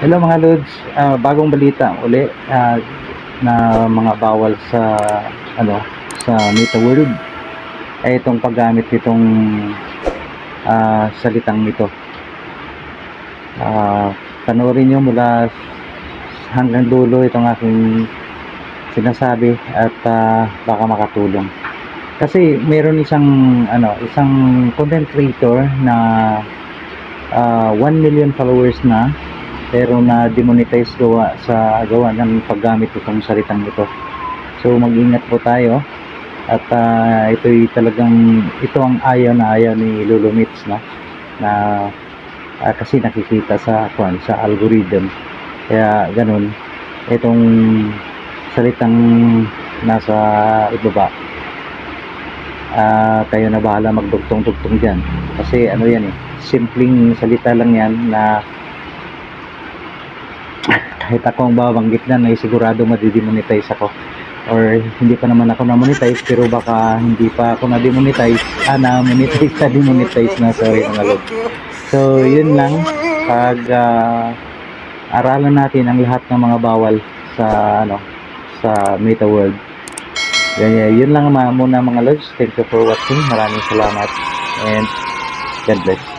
Hello mga Lods, bagong balita uli na mga bawal sa sa Meta World ay itong paggamit nitong salitang nito. Panoorin nyo mula hanggang dulo itong aking sinasabi at baka makatulong. Kasi meron isang content creator na 1 million followers na, pero na demonetize gawa ng paggamit itong salitang ito. So mag-ingat po tayo at ito ang ayaw ni Lolo Mitch na kasi nakikita sa algorithm, kaya ganun itong salitang nasa ibaba. Kayo na bahala magdugtong-dugtong dyan, kasi yan simpleng salita lang yan na kahit ako ang babanggit na sigurado madidemonetize ako, or hindi pa naman ako na-monetize, pero baka hindi pa ako na-demonetize, na-demonetize na, sorry mga lord. So yun lang, aralan natin ang lahat ng mga bawal sa Meta World. Yun lang muna mga lords. Thank you for watching, maraming salamat and God bless.